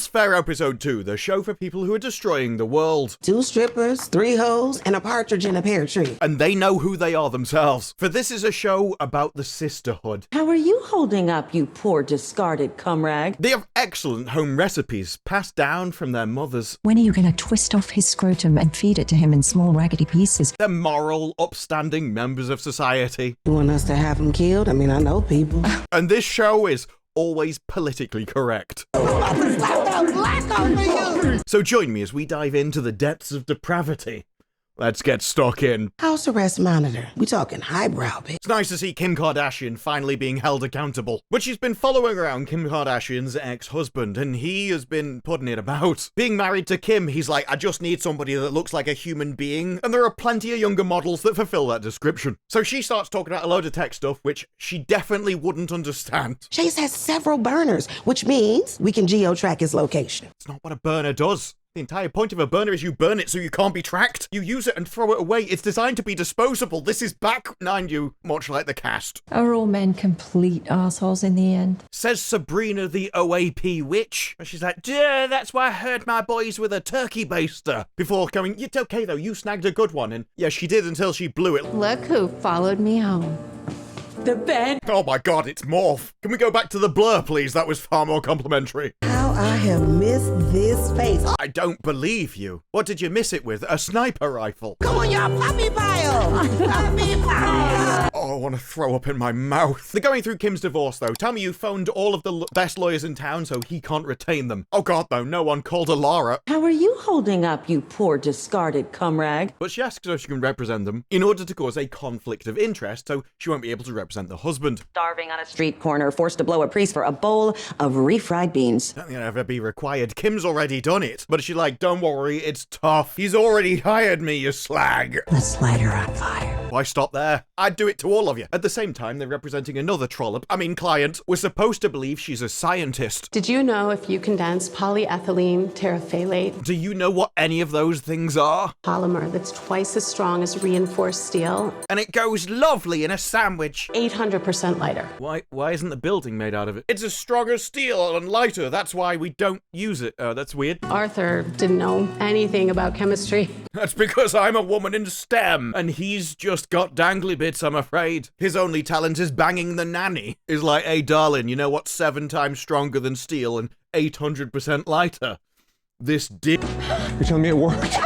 World's Fair Episode 2, the show for people who are destroying the world. 2 strippers, 3 hoes, and a partridge in a pear tree. And they know who they are themselves. For this is a show about the sisterhood. How are you holding up, you poor discarded cumrag? They have excellent home recipes passed down from their mothers. When are you going to twist off his scrotum and feed it to him in small raggedy pieces? They're moral, upstanding members of society. You want us to have him killed? I mean, I know people. And this show is always politically correct. So join me as we dive into the depths of depravity. Let's get stuck in. House arrest monitor. We talking highbrow, bitch. It's nice to see Kim Kardashian finally being held accountable. But she's been following around Kim Kardashian's ex-husband, and he has been putting it about. Being married to Kim, he's like, I just need somebody that looks like a human being, and there are plenty of younger models that fulfill that description. So she starts talking about a load of tech stuff, which she definitely wouldn't understand. Chase has several burners, which means we can geo-track his location. It's not what a burner does. The entire point of a burner is you burn it so you can't be tracked. You use it and throw it away. It's designed to be disposable. This is back, mind you, much like the cast. Are all men complete assholes in the end? Says Sabrina the OAP witch. And she's like, yeah, that's why I hurt my boys with a turkey baster. Before going, it's okay though, you snagged a good one. And yeah, she did until she blew it. Look who followed me home. The bed. Oh my god, it's Morph. Can we go back to the blur, please? That was far more complimentary. How I have missed this face. I don't believe you. What did you miss it with? A sniper rifle? Come on, y'all, puppy pile. Puppy pile. Oh, I want to throw up in my mouth. They're going through Kim's divorce, though. Tell me you phoned all of the best lawyers in town so he can't retain them. Oh god, though, no one called a Lara. How are you holding up, you poor discarded cumrag? But she asks if she can represent them in order to cause a conflict of interest, so she won't be able to represent the husband. Starving on a street corner, forced to blow a priest for a bowl of refried beans. Don't think it'll ever be required. Kim's already done it. But she's like, don't worry, it's tough. He's already hired me, you slag. Let's light her on fire. Why stop there? I'd do it to all of you. At the same time, they're representing another client. We're supposed to believe she's a scientist. Did you know if you condense polyethylene terephthalate, Do you know what any of those things are? polymer that's twice as strong as reinforced steel, And it goes lovely in a sandwich. 800% lighter? Why isn't the building made out of it? It's as strong as steel and lighter. That's why we don't use it. Oh, that's weird. Arthur didn't know anything about chemistry. That's because I'm a woman in STEM, and he's just got dangly bits, I'm afraid. His only talent is banging the nanny. He's like, hey, darling, you know what's 7 times stronger than steel and 800% lighter? This dick. You're telling me it worked?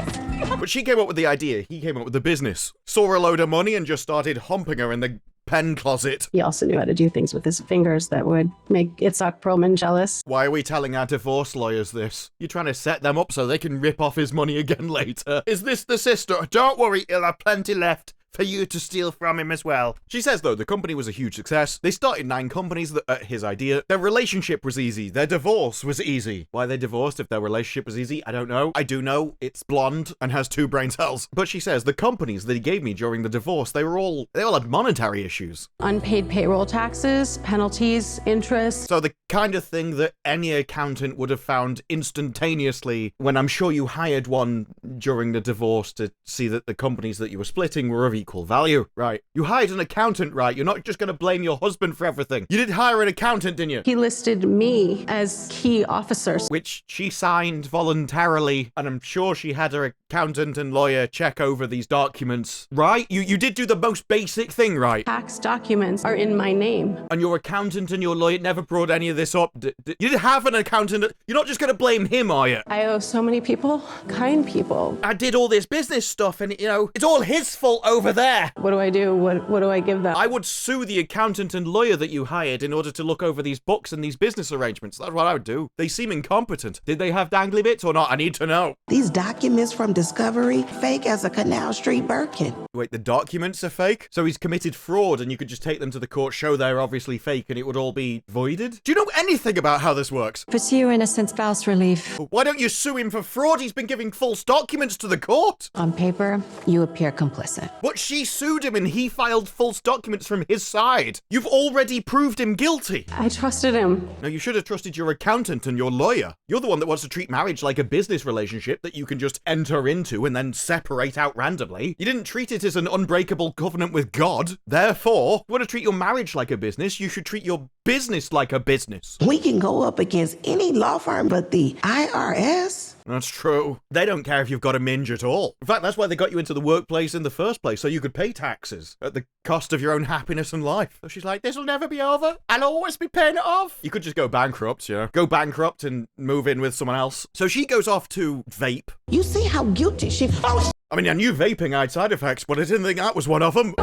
But she came up with the idea, he came up with the business. Saw a load of money and just started humping her in the pen closet. He also knew how to do things with his fingers that would make Itzhak Perlman jealous. Why are we telling our divorce lawyers this? You're trying to set them up so they can rip off his money again later. Is this the sister? Don't worry, he'll have plenty left for you to steal from him as well. She says, though, the company was a huge success. They started 9 companies at his idea. Their relationship was easy. Their divorce was easy. Why they divorced if their relationship was easy? I don't know. I do know it's blonde and has 2 brain cells. But she says the companies that he gave me during the divorce, they all had monetary issues. Unpaid payroll taxes, penalties, interest. So the kind of thing that any accountant would have found instantaneously when I'm sure you hired one during the divorce to see that the companies that you were splitting were of equal value. Right. You hired an accountant, right? You're not just going to blame your husband for everything. You did hire an accountant, didn't you? He listed me as key officers. Which she signed voluntarily, and I'm sure she had her accountant and lawyer check over these documents. Right? You did do the most basic thing, right? Tax documents are in my name. And your accountant and your lawyer never brought any of this up. You did have an accountant. You're not just going to blame him, are you? I owe so many people, kind people. I did all this business stuff and, it's all his fault over there. What do I do? What do I give them? I would sue the accountant and lawyer that you hired in order to look over these books and these business arrangements. That's what I would do. They seem incompetent. Did they have dangly bits or not? I need to know. These documents from Discovery, fake as a Canal Street Birkin. Wait, the documents are fake? So he's committed fraud and you could just take them to the court, show they're obviously fake, and it would all be voided? Do you know anything about how this works? Pursue innocent spouse relief. Why don't you sue him for fraud? He's been giving false documents to the court. On paper, you appear complicit. But she sued him and he filed false documents from his side. You've already proved him guilty. I trusted him. No, you should have trusted your accountant and your lawyer. You're the one that wants to treat marriage like a business relationship that you can just enter into and then separate out randomly. You didn't treat it as an unbreakable covenant with God. Therefore, if you want to treat your marriage like a business, you should treat your business like a business. We can go up against any law firm but the IRS. That's true. They don't care if you've got a minge at all. In fact, that's why they got you into the workplace in the first place, so you could pay taxes at the cost of your own happiness and life. So she's like, this will never be over. I'll always be paying it off. You could just go bankrupt, you know? Go bankrupt and move in with someone else. So she goes off to vape. You see how guilty she... Oh, I mean, I knew vaping had side effects, but I didn't think that was one of them.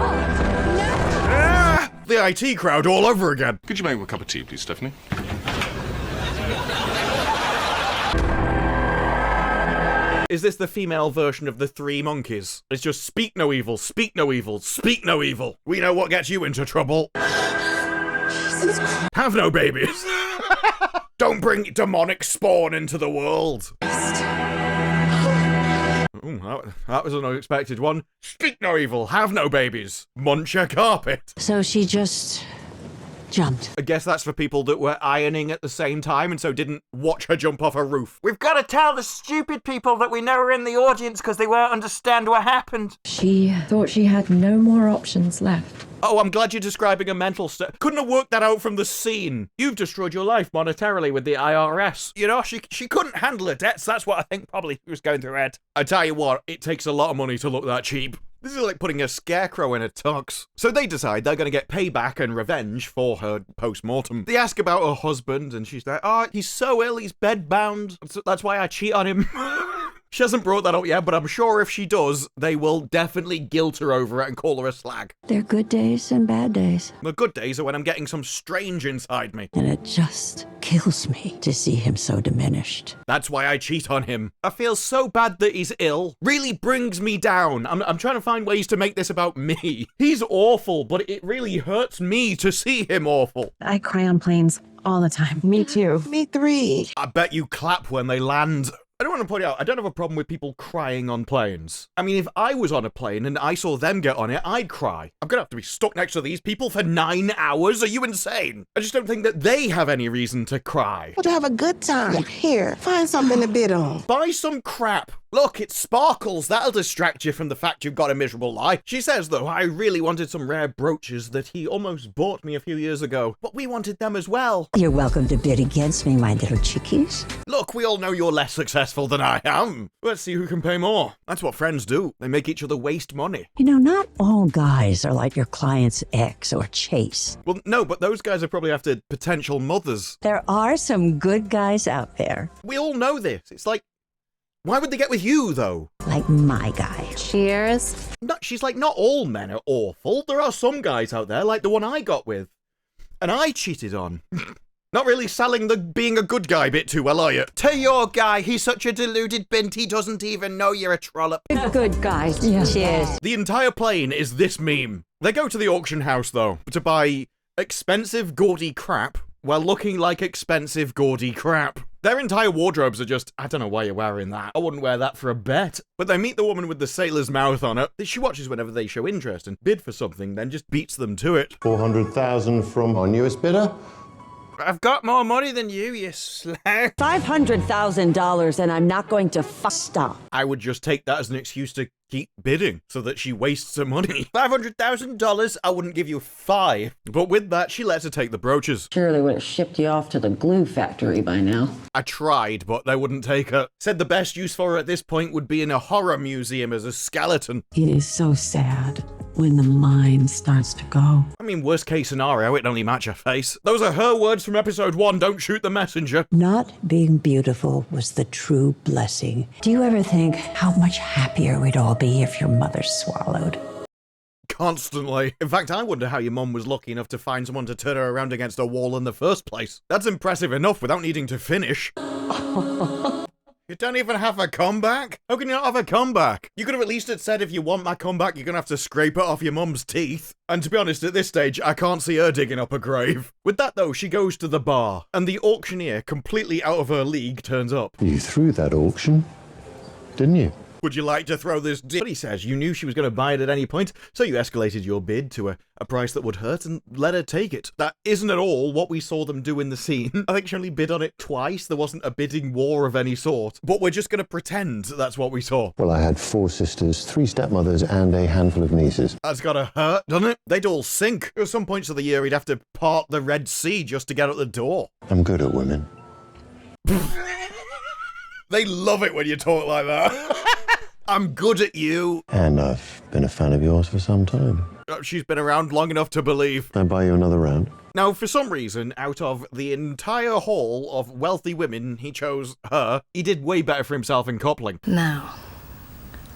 The IT crowd all over again. Could you make me a cup of tea, please, Stephanie? Is this the female version of the Three Monkeys? It's just speak no evil, speak no evil, speak no evil. We know what gets you into trouble. Have no babies. Don't bring demonic spawn into the world. Ooh, that was an unexpected one. Speak no evil, have no babies. Munch a carpet. So she just jumped. I guess that's for people that were ironing at the same time and so didn't watch her jump off a roof. We've got to tell the stupid people that we know are in the audience because they won't understand what happened. She thought she had no more options left. Oh, I'm glad you're describing a mental state. Couldn't have worked that out from the scene. You've destroyed your life monetarily with the IRS. You know, she couldn't handle her debts. That's what I think probably was going through her head. I tell you what, it takes a lot of money to look that cheap. This is like putting a scarecrow in a tux. So they decide they're going to get payback and revenge for her post-mortem. They ask about her husband, and she's like, oh, he's so ill, he's bedbound. That's why I cheat on him. She hasn't brought that up yet, but I'm sure if she does, they will definitely guilt her over it and call her a slag. There are good days and bad days. The good days are when I'm getting some strange inside me. And it just kills me to see him so diminished. That's why I cheat on him. I feel so bad that he's ill. Really brings me down. I'm trying to find ways to make this about me. He's awful, but it really hurts me to see him awful. I cry on planes all the time. Me too. me three. I bet you clap when they land. I don't want to point out, I don't have a problem with people crying on planes. I mean, if I was on a plane and I saw them get on it, I'd cry. I'm gonna have to be stuck next to these people for 9 hours? Are you insane? I just don't think that they have any reason to cry. To have a good time. Here, find something to bid on. Buy some crap. Look, it sparkles. That'll distract you from the fact you've got a miserable life. She says, though, I really wanted some rare brooches that he almost bought me a few years ago, but we wanted them as well. You're welcome to bid against me, my little chickies. Look, we all know you're less successful than I am. Let's see who can pay more. That's what friends do. They make each other waste money. You know, not all guys are like your client's ex or Chase. Well, no, but those guys are probably after potential mothers. There are some good guys out there, We all know this. It's like, why would they get with you, though? like my guy. Cheers. No, she's like, not all men are awful. There are some guys out there, like the one I got with. And I cheated on. Not really selling the being a good guy bit too well, are you? To your guy, he's such a deluded bint, he doesn't even know you're a trollop. Good guys. Yeah. Cheers. The entire plane is this meme. They go to the auction house, though, to buy expensive, gaudy crap while looking like expensive, gaudy crap. Their entire wardrobes are just, I don't know why you're wearing that. I wouldn't wear that for a bet. But they meet the woman with the sailor's mouth on it. She watches whenever they show interest and bid for something, then just beats them to it. 400,000 from our newest bidder. I've got more money than you slag. $500,000 and I'm not going to stop. I would just take that as an excuse to keep bidding so that she wastes her money. $500,000, I wouldn't give you 5. But with that, she lets her take the brooches. Surely would have shipped you off to the glue factory by now. I tried, but they wouldn't take her. Said the best use for her at this point would be in a horror museum as a skeleton. It is so sad when the mind starts to go. I mean, worst case scenario, it'd only match her face. Those are her words from episode 1, don't shoot the messenger. Not being beautiful was the true blessing. Do you ever think how much happier we'd all be if your mother swallowed? Constantly. In fact, I wonder how your mum was lucky enough to find someone to turn her around against a wall in the first place. That's impressive enough without needing to finish. You don't even have a comeback? How can you not have a comeback? You could have at least had said, if you want my comeback, you're gonna have to scrape it off your mum's teeth. And to be honest, at this stage, I can't see her digging up a grave. With that though, she goes to the bar, and the auctioneer, completely out of her league, turns up. You threw that auction, didn't you? Would you like to throw this But he says you knew she was going to buy it at any point, so you escalated your bid to a price that would hurt and let her take it. That isn't at all what we saw them do in the scene. I think she only bid on it twice. There wasn't a bidding war of any sort. But we're just going to pretend that's what we saw. Well, I had 4 sisters, 3 stepmothers, and a handful of nieces. That's gotta hurt, doesn't it? They'd all sink. At some points of the year, he'd have to part the Red Sea just to get out the door. I'm good at women. They love it when you talk like that. I'm good at you. And I've been a fan of yours for some time. She's been around long enough to believe. Can I buy you another round? Now, for some reason, out of the entire hall of wealthy women, he chose her. He did way better for himself in coupling. Now,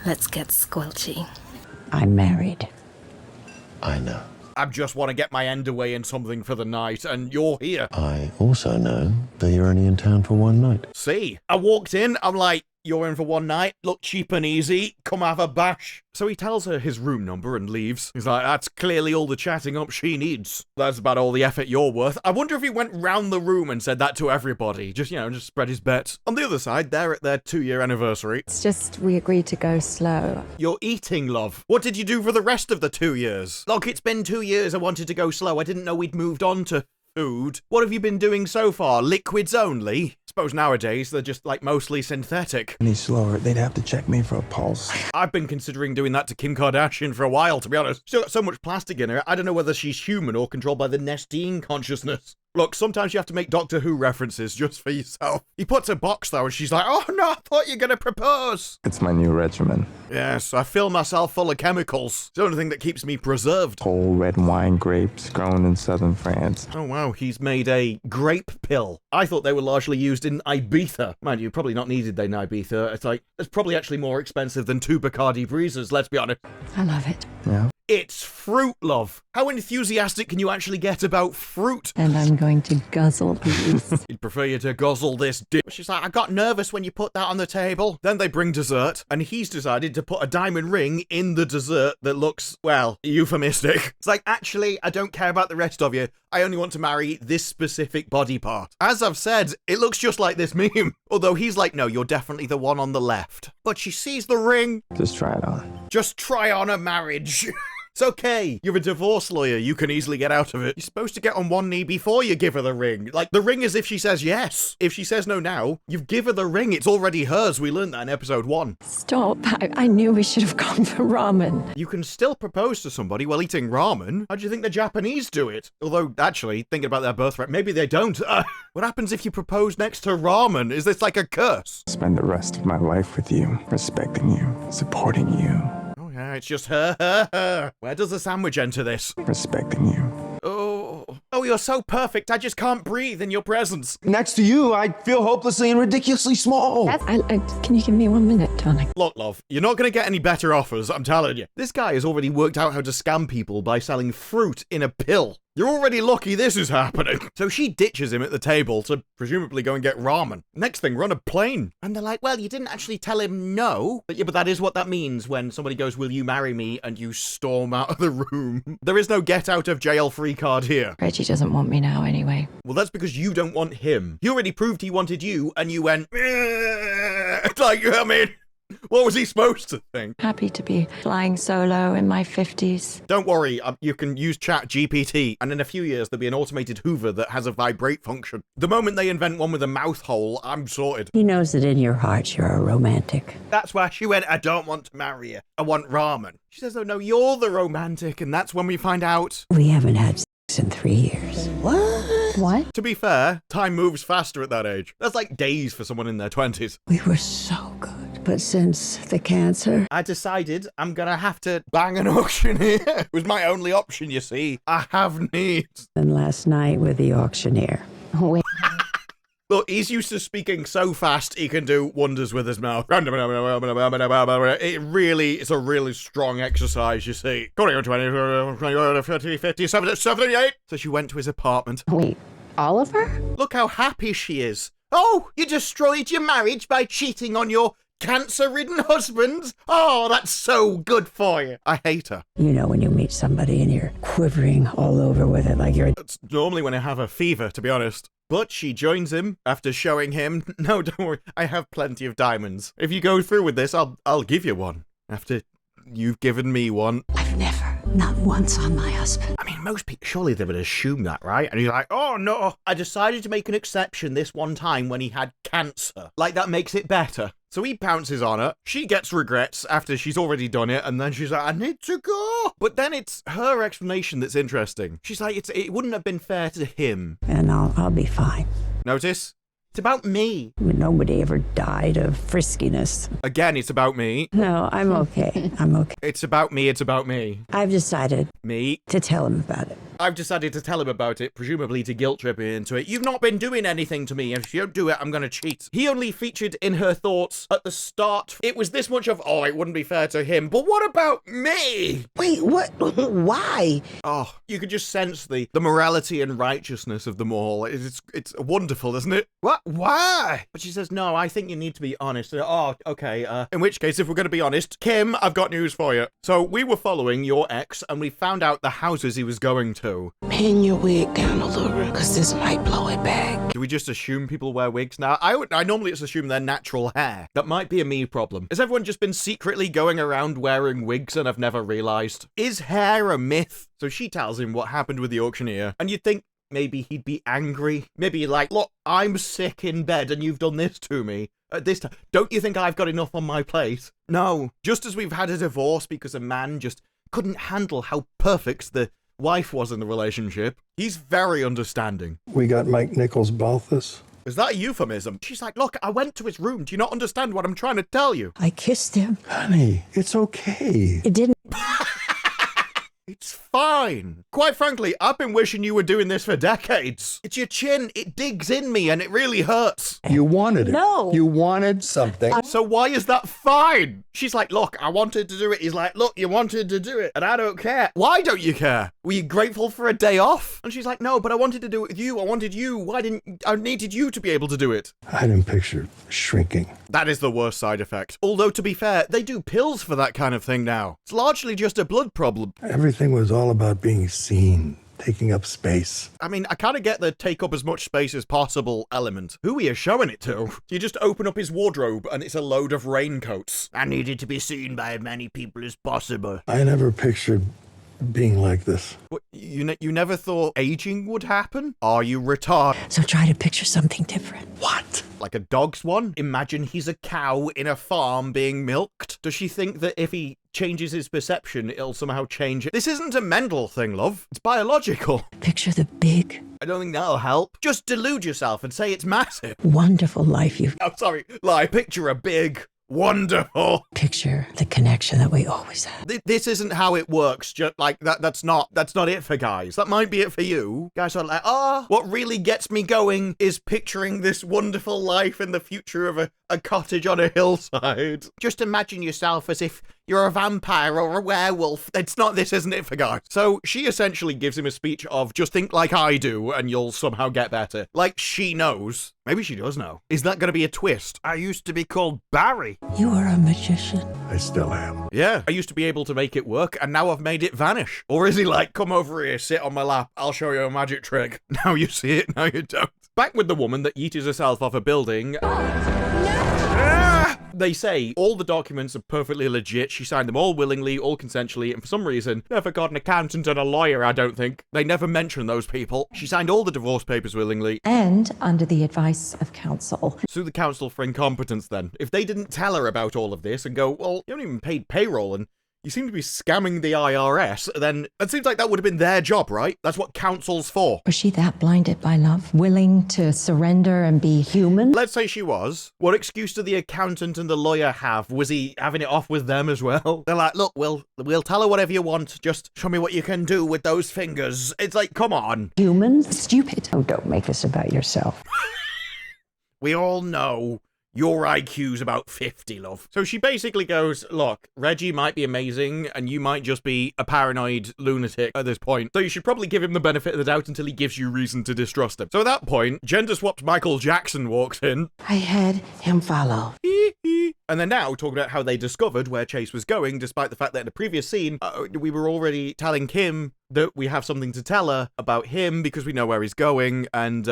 let's get squelchy. I'm married. I know. I just want to get my end away in something for the night, and you're here. I also know that you're only in town for one night. See, I walked in, I'm like, you're in for one night, look cheap and easy, come have a bash. So he tells her his room number and leaves. He's like, that's clearly all the chatting up she needs. That's about all the effort you're worth. I wonder if he went round the room and said that to everybody. Just, just spread his bets. On the other side, they're at their 2-year anniversary. It's just we agreed to go slow. You're eating, love. What did you do for the rest of the 2 years? Look, it's been 2 years I wanted to go slow. I didn't know we'd moved on to food. What have you been doing so far? Liquids only? Suppose nowadays they're just like mostly synthetic. Any slower, they'd have to check me for a pulse. I've been considering doing that to Kim Kardashian for a while, to be honest. She's got so much plastic in her, I don't know whether she's human or controlled by the Nestine consciousness. Look, sometimes you have to make Doctor Who references just for yourself. He puts a box though and she's like, oh no, I thought you were gonna propose. It's my new regimen. Yes, I fill myself full of chemicals. It's the only thing that keeps me preserved. Whole red wine grapes grown in southern France. Oh wow, he's made a grape pill. I thought they were largely used in Ibiza. Mind you, probably not needed in Ibiza. It's probably actually more expensive than 2 Bacardi Breezers, let's be honest. I love it. Yeah. It's fruit, love. How enthusiastic can you actually get about fruit? And I'm going to guzzle these. He'd prefer you to guzzle this dip. She's like, I got nervous when you put that on the table. Then they bring dessert, and he's decided to put a diamond ring in the dessert that looks, well, euphemistic. It's like, actually, I don't care about the rest of you. I only want to marry this specific body part. As I've said, it looks just like this meme. Although he's like, no, you're definitely the one on the left. But she sees the ring. Just try it on. Just try on a marriage. It's okay. You're a divorce lawyer. You can easily get out of it. You're supposed to get on one knee before you give her the ring. Like, the ring is if she says yes. If she says no now, you've give her the ring. It's already hers. We learned that in episode 1. Stop. I knew we should have gone for ramen. You can still propose to somebody while eating ramen. How do you think the Japanese do it? Although, actually, thinking about their birthright, maybe they don't. What happens if you propose next to ramen? Is this like a curse? Spend the rest of my life with you, respecting you, supporting you. Yeah, it's just her. Where does the sandwich enter this? Respecting you. Oh, you're so perfect. I just can't breathe in your presence. Next to you, I feel hopelessly and ridiculously small. Can you give me 1 minute, darling? Look, love, you're not going to get any better offers, I'm telling you. This guy has already worked out how to scam people by selling fruit in a pill. You're already lucky this is happening. So she ditches him at the table to presumably go and get ramen. Next thing, we're on a plane. And they're like, well, you didn't actually tell him no. But yeah, but that is what that means when somebody goes, will you marry me? And you storm out of the room. There is no get out of jail free card here. Reggie doesn't want me now anyway. Well, that's because you don't want him. He already proved he wanted you and you went, like, I mean, what was he supposed to think? Happy to be flying solo in my 50s. Don't worry, you can use Chat GPT, and in a few years there'll be an automated Hoover that has a vibrate function. The moment they invent one with a mouth hole, I'm sorted. He knows that in your heart you're a romantic. That's why she went, I don't want to marry you. I want ramen. She says, oh no, you're the romantic, and that's when we find out. We haven't had sex in 3 years. What? To be fair, time moves faster at that age. That's like days for someone in their 20s. We were so good. But since the cancer, I decided I'm gonna have to bang an auctioneer. It was my only option, you see. I have needs. and last night with the auctioneer. Wait. Look, he's used to speaking so fast he can do wonders with his mouth. It's a really strong exercise, you see. 20, 50, 50, 70, 78. So she went to his apartment. Wait, Oliver? Look how happy she is. Oh, you destroyed your marriage by cheating on your cancer-ridden husband? Oh, that's so good for you. I hate her. You know when you meet somebody and you're quivering all over with it like you're... It's normally when I have a fever, to be honest. But she joins him after showing him, no, don't worry, I have plenty of diamonds. If you go through with this, I'll give you one. After you've given me one. I've never, not once, on my husband. I mean, most people, surely they would assume that, right? And he's like, oh no, I decided to make an exception this one time when he had cancer. Like, that makes it better. So he pounces on her, she gets regrets after she's already done it, and then she's like, I need to go. But then it's her explanation that's interesting. She's like, it wouldn't have been fair to him. And I'll be fine. Notice? It's about me. Nobody ever died of friskiness. Again, it's about me. No, I'm okay. I'm okay. It's about me, it's about me. I've decided Me. to tell him about it. I've decided to tell him about it, presumably to guilt trip him into it. You've not been doing anything to me. If you don't do it, I'm gonna cheat. He only featured in her thoughts at the start. It was this much of, oh, it wouldn't be fair to him. But what about me? Wait, what? Why? Oh, you could just sense the morality and righteousness of them all. It's wonderful, isn't it? What? Why? But she says, no, I think you need to be honest. Oh, okay. In which case, if we're going to be honest, Kim, I've got news for you. So we were following your ex, and we found out the houses he was going to. Pin your wig down a little bit, because this might blow it back. Do we just assume people wear wigs now? I normally just assume they're natural hair. That might be a me problem. Has everyone just been secretly going around wearing wigs and I've never realized? Is hair a myth? So she tells him what happened with the auctioneer, and you'd think maybe he'd be angry. Maybe like, look, I'm sick in bed and you've done this to me at this time. Don't you think I've got enough on my plate? No. Just as we've had a divorce because a man just couldn't handle how perfect the wife was in the relationship, he's very understanding. We got Mike Nichols Balthus. Is that a euphemism? She's like, look, I went to his room. Do you not understand what I'm trying to tell you? I kissed him. Honey, it's okay. It didn't. It's fine. Quite frankly, I've been wishing you were doing this for decades. It's your chin. It digs in me and it really hurts. You wanted it. No. You wanted something. So why is that fine? She's like, look, I wanted to do it. He's like, look, you wanted to do it and I don't care. Why don't you care? Were you grateful for a day off? And she's like, no, but I wanted to do it with you. I wanted you. I needed you to be able to do it. I didn't picture shrinking. That is the worst side effect. Although, to be fair, they do pills for that kind of thing now. It's largely just a blood problem. Everything was all about being seen, taking up space. I mean, I kind of get the take up as much space as possible element. Who are you showing it to? You just open up his wardrobe and it's a load of raincoats. I needed to be seen by as many people as possible. I never pictured being like this. What, you never thought aging would happen? Are you retarded? So try to picture something different. What? Like a dog's one? Imagine he's a cow in a farm being milked. Does she think that if he changes his perception, it'll somehow change it? This isn't a mental thing, love. It's biological. Picture the big, I don't think that'll help. Just delude yourself and say it's massive. wonderful life you've. I'm sorry, lie. Picture a big, wonderful. Picture the connection that we always had. This isn't how it works. Just like that. That's not it for guys. That might be it for you. Guys are like, what really gets me going is picturing this wonderful life in the future of a cottage on a hillside. Just imagine yourself as if you're a vampire or a werewolf. This isn't it for guys. So she essentially gives him a speech of just think like I do and you'll somehow get better. Like she knows. Maybe she does know. Is that going to be a twist? I used to be called Barry. You are a magician. I still am. Yeah, I used to be able to make it work, and now I've made it vanish. Or is he like, come over here, sit on my lap, I'll show you a magic trick. Now you see it, now you don't. Back with the woman that yeeted herself off a building. They say all the documents are perfectly legit. She signed them all willingly, all consensually, and for some reason, never got an accountant and a lawyer, I don't think. They never mention those people. She signed all the divorce papers willingly. And under the advice of counsel. Sue the council for incompetence then. If they didn't tell her about all of this and go, well, you haven't even paid payroll and you seem to be scamming the IRS, then it seems like that would have been their job, right? That's what counsel's for. Was she that blinded by love? Willing to surrender and be human? Let's say she was. What excuse do the accountant and the lawyer have? Was he having it off with them as well? They're like, look, we'll tell her whatever you want. Just show me what you can do with those fingers. It's like, come on. Human? Stupid. Oh, don't make this about yourself. We all know your IQ's about 50, love. So she basically goes, look, Reggie might be amazing, and you might just be a paranoid lunatic at this point. So you should probably give him the benefit of the doubt until he gives you reason to distrust him. So at that point, gender-swapped Michael Jackson walks in. I had him follow. And they're now talking about how they discovered where Chase was going, despite the fact that in the previous scene, we were already telling Kim that we have something to tell her about him because we know where he's going, and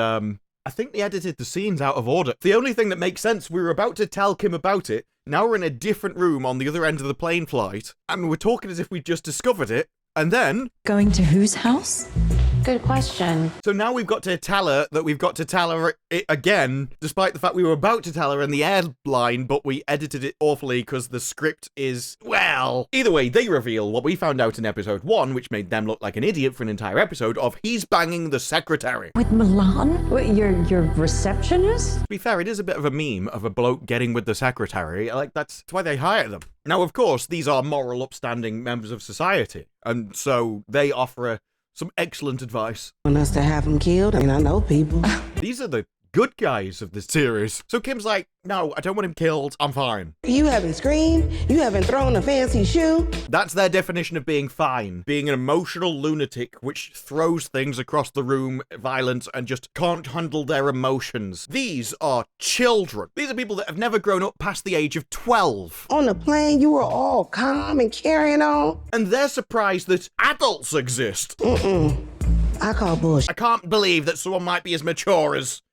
I think they edited the scenes out of order. The only thing that makes sense, we were about to tell Kim about it. Now we're in a different room on the other end of the plane flight, and we're talking as if we just discovered it. And then... Going to whose house? Good question. So now we've got to tell her that we've got to tell her it again, despite the fact we were about to tell her in the airline, but we edited it awfully because the script is, well... Either way, they reveal what we found out in episode 1, which made them look like an idiot for an entire episode, of he's banging the secretary. With Milan? What, your receptionist? To be fair, it is a bit of a meme of a bloke getting with the secretary. Like, that's why they hire them. Now, of course, these are moral, upstanding members of society, and so they offer some excellent advice. Want us to have him killed? I mean, I know people. These are the good guys of this series. So Kim's like, no, I don't want him killed. I'm fine. You haven't screamed. You haven't thrown a fancy shoe. That's their definition of being fine. Being an emotional lunatic which throws things across the room, violent, and just can't handle their emotions. These are children. These are people that have never grown up past the age of 12. On the plane, you were all calm and carrying on. And they're surprised that adults exist. I call bullshit. I can't believe that someone might be as mature as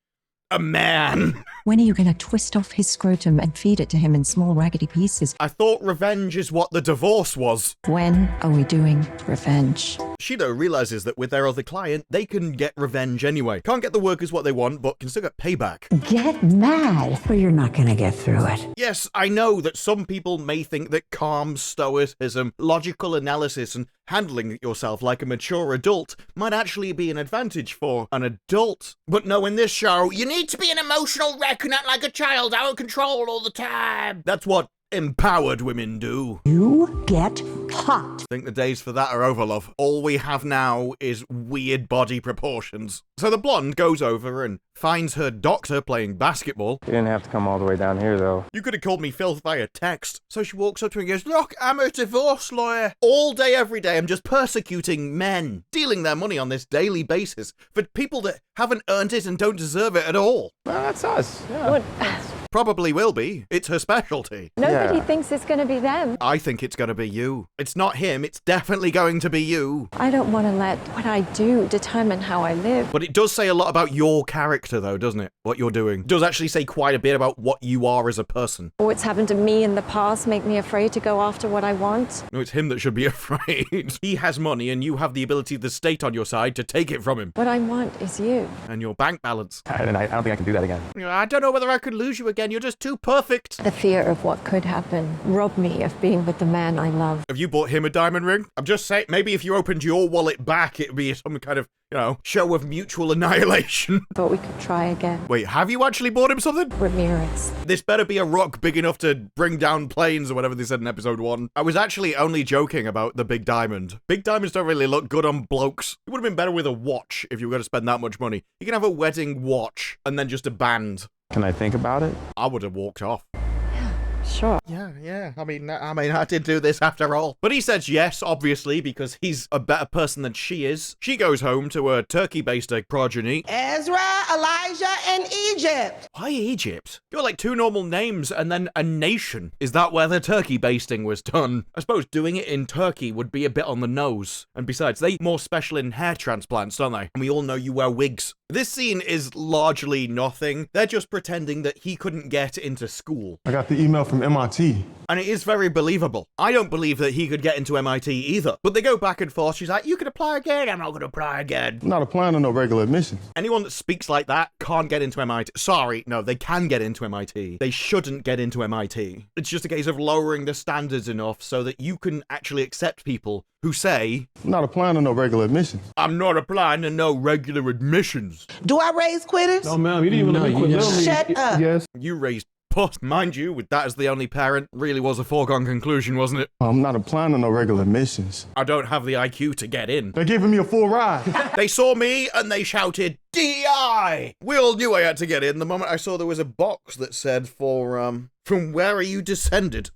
a man. When are you going to twist off his scrotum and feed it to him in small raggedy pieces? I thought revenge is what the divorce was. When are we doing revenge? She, though, realizes that with their other client, they can get revenge anyway. Can't get the workers what they want, but can still get payback. Get mad, or you're not gonna get through it. Yes, I know that some people may think that calm stoicism, logical analysis, and handling yourself like a mature adult might actually be an advantage for an adult. But no, in this show, you need to be an emotional wreck and act like a child, out of control all the time. That's what empowered women do. You get hot. I think the days for that are over, love. All we have now is weird body proportions. So the blonde goes over and finds her doctor playing basketball. You didn't have to come all the way down here, though. You could have called me filth via text. So she walks up to him and goes, look, I'm a divorce lawyer. All day, every day, I'm just persecuting men, stealing their money on this daily basis for people that haven't earned it and don't deserve it at all. Well, that's us. Yeah. Probably will be. It's her specialty. Nobody thinks it's going to be them. I think it's going to be you. It's not him. It's definitely going to be you. I don't want to let what I do determine how I live. But it does say a lot about your character, though, doesn't it? What you're doing. It does actually say quite a bit about what you are as a person. What's happened to me in the past make me afraid to go after what I want. No, it's him that should be afraid. He has money and you have the ability of the state on your side to take it from him. What I want is you. And your bank balance. And I don't think I can do that again. I don't know whether I could lose you again. You're just too perfect. The fear of what could happen robbed me of being with the man I love. Have you bought him a diamond ring? I'm just saying, maybe if you opened your wallet back, it'd be some kind of, show of mutual annihilation. Thought we could try again. Wait, have you actually bought him something? Ramirez. This better be a rock big enough to bring down planes or whatever they said in episode 1. I was actually only joking about the big diamond. Big diamonds don't really look good on blokes. It would have been better with a watch if you were going to spend that much money. You can have a wedding watch and then just a band. Can I think about it? I would have walked off. Sure. Yeah. I mean, I did do this after all. But he says yes, obviously, because he's a better person than she is. She goes home to her turkey-based progeny. Ezra, Elijah, and Egypt. Why Egypt? Got like 2 normal names and then a nation. Is that where the turkey basting was done? I suppose doing it in Turkey would be a bit on the nose. And besides, they more special in hair transplants, don't they? And we all know you wear wigs. This scene is largely nothing. They're just pretending that he couldn't get into school. I got the email from MIT. And it is very believable. I don't believe that he could get into MIT either. But they go back and forth. She's like, you can apply again. I'm not going to apply again. I'm not applying to no regular admissions. Anyone that speaks like that can't get into MIT. Sorry, no, they can get into MIT. They shouldn't get into MIT. It's just a case of lowering the standards enough so that you can actually accept people who say, I'm not applying to no regular admissions. I'm not applying to no regular admissions. Do I raise quitters? No, ma'am, you didn't even let me quit. Shut up. Yes. You raised puss. Mind you, with that as the only parent, really was a foregone conclusion, wasn't it? I'm not applying to no regular admissions. I don't have the IQ to get in. They're giving me a full ride. They saw me and they shouted, DI! We all knew I had to get in the moment I saw there was a box that said from where are you descended?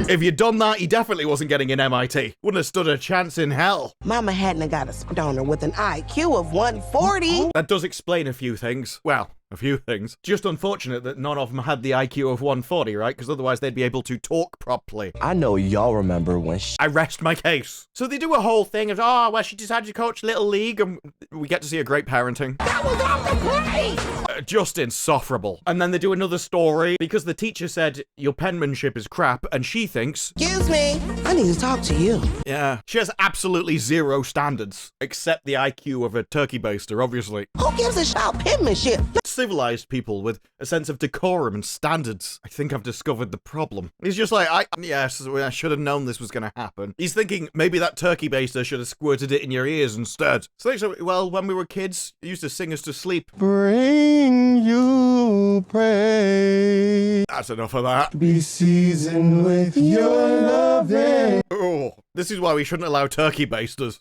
If you'd done that, he definitely wasn't getting in MIT. Wouldn't have stood a chance in hell. Mama hadn't got a stoner with an IQ of 140. That does explain a few things. Well, a few things. Just unfortunate that none of them had the IQ of 140, right? Because otherwise they'd be able to talk properly. I know y'all remember when I rest my case. So they do a whole thing of, oh, well, she decided to coach Little League, and we get to see a great parenting. That was off the plate! Just insufferable. And then they do another story because the teacher said, your penmanship is crap, and she thinks, Excuse me, I need to talk to you. yeah, she has absolutely zero standards, except the IQ of a turkey baster, obviously. Who gives a shit about penmanship? Civilized people with a sense of decorum and standards. I think I've discovered the problem. He's just like, I should have known this was going to happen. He's thinking maybe that turkey baster should have squirted it in your ears instead. So, well, when we were kids, it used to sing us to sleep. Bring you praise. That's enough of that. Be seasoned with your loving. Oh, this is why we shouldn't allow turkey basters.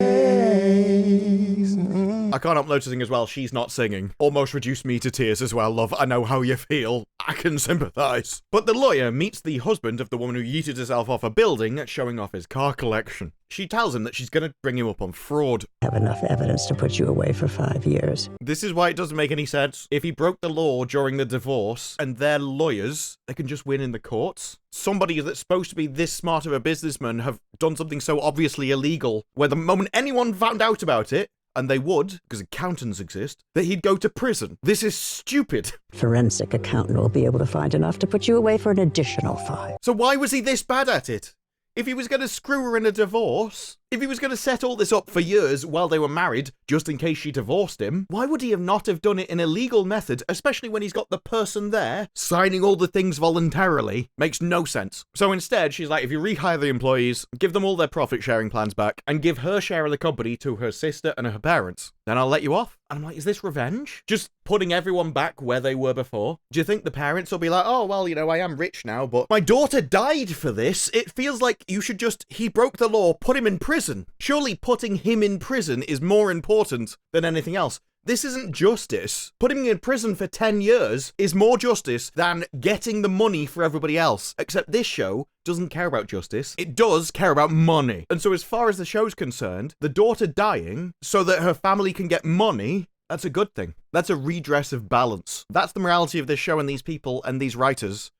I can't help noticing as well, she's not singing. Almost reduced me to tears as well, love. I know how you feel. I can sympathize. But the lawyer meets the husband of the woman who yeeted herself off a building, showing off his car collection. She tells him that she's going to bring him up on fraud. Have enough evidence to put you away for 5 years. This is why it doesn't make any sense. If he broke the law during the divorce and they're lawyers, they can just win in the courts. Somebody that's supposed to be this smart of a businessman have done something so obviously illegal, where the moment anyone found out about it, and they would, because accountants exist, that he'd go to prison. This is stupid. Forensic accountant will be able to find enough to put you away for an additional 5. So why was he this bad at it? If he was going to screw her in a divorce, if he was going to set all this up for years while they were married, just in case she divorced him, why would he have not have done it in a legal method, especially when he's got the person there signing all the things voluntarily? Makes no sense. So instead, she's like, if you rehire the employees, give them all their profit sharing plans back, and give her share of the company to her sister and her parents, then I'll let you off. And I'm like, is this revenge? Just putting everyone back where they were before? Do you think the parents will be like, oh, well, you know, I am rich now, but my daughter died for this. It feels like you should just, he broke the law, put him in prison. Surely putting him in prison is more important than anything else. This isn't justice. Putting him in prison for 10 years is more justice than getting the money for everybody else. Except this show doesn't care about justice. It does care about money. And so as far as the show's concerned, the daughter dying so that her family can get money, that's a good thing. That's a redress of balance. That's the morality of this show and these people and these writers.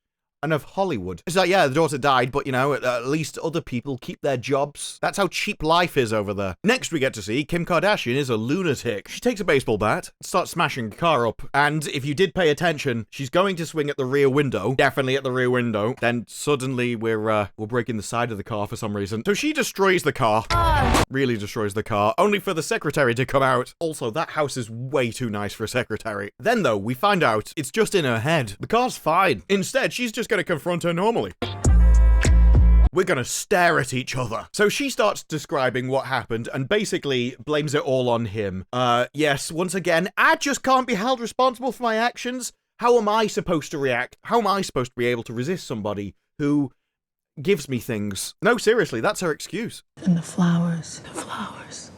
And of Hollywood. It's like, yeah, the daughter died, but, you know, at least other people keep their jobs. That's how cheap life is over there. Next, we get to see Kim Kardashian is a lunatic. She takes a baseball bat, starts smashing the car up, and if you did pay attention, she's going to swing at the rear window. Definitely at the rear window. Then suddenly we're breaking the side of the car for some reason. So she destroys the car. Really destroys the car, only for the secretary to come out. Also, that house is way too nice for a secretary. Then, though, we find out it's just in her head. The car's fine. Instead, she's just going to confront her normally. We're gonna stare at each other. So she starts describing what happened and basically blames it all on him. Yes, once again, I just can't be held responsible for my actions. How am I supposed to react? How am I supposed to be able to resist somebody who gives me things? No, seriously, that's her excuse. And the flowers.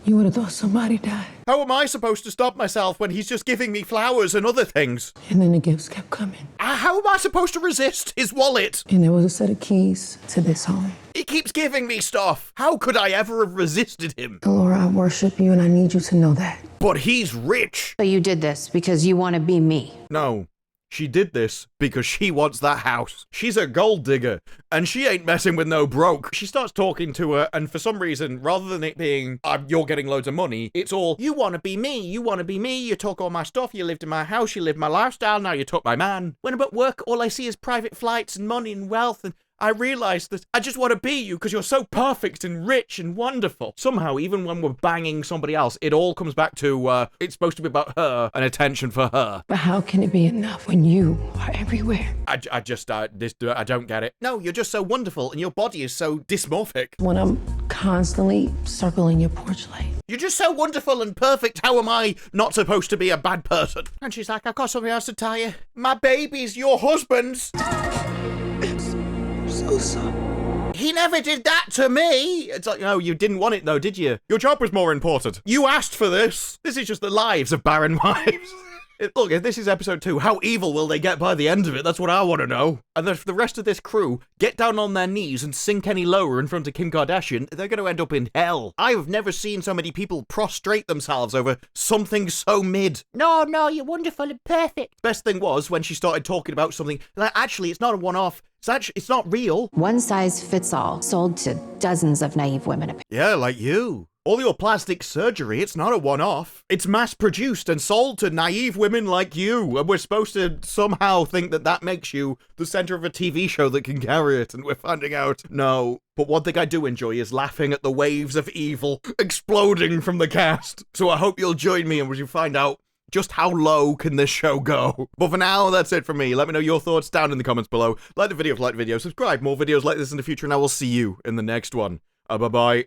You would have thought somebody died. How am I supposed to stop myself when he's just giving me flowers and other things? And then the gifts kept coming. How am I supposed to resist his wallet? And there was a set of keys to this home. He keeps giving me stuff. How could I ever have resisted him? Laura, I worship you and I need you to know that. But he's rich. So you did this because you want to be me? No. She did this because she wants that house. She's a gold digger, and she ain't messing with no broke. She starts talking to her, and for some reason, rather than it being, you're getting loads of money, it's all, you want to be me, you want to be me, you took all my stuff, you lived in my house, you lived my lifestyle, now you took my man. When I'm at work, all I see is private flights and money and wealth, and I realize that I just want to be you because you're so perfect and rich and wonderful. Somehow, even when we're banging somebody else, it all comes back to, it's supposed to be about her and attention for her. But how can it be enough when you are everywhere? I don't get it. No, you're just so wonderful and your body is so dysmorphic. When I'm constantly circling your porch light. You're just so wonderful and perfect. How am I not supposed to be a bad person? And she's like, I've got something else to tell you. My baby's your husband's. So sorry. He never did that to me. It's like, no, you didn't want it though, did you? Your job was more important. You asked for this. This is just the lives of barren wives. Look, if this is episode 2, how evil will they get by the end of it? That's what I want to know. And if the rest of this crew get down on their knees and sink any lower in front of Kim Kardashian, they're going to end up in hell. I've never seen so many people prostrate themselves over something so mid. No, you're wonderful and perfect. Best thing was when she started talking about something like, actually, it's not a one-off. It's not real. One size fits all, sold to dozens of naive women. Yeah, like you. All your plastic surgery, it's not a one-off. It's mass-produced and sold to naive women like you. And we're supposed to somehow think that that makes you the center of a TV show that can carry it. And we're finding out, no. But one thing I do enjoy is laughing at the waves of evil exploding from the cast. So I hope you'll join me and we find out just how low can this show go. But for now, that's it from me. Let me know your thoughts down in the comments below. Like the video if you like the video. Subscribe, more videos like this in the future, and I will see you in the next one. Bye-bye.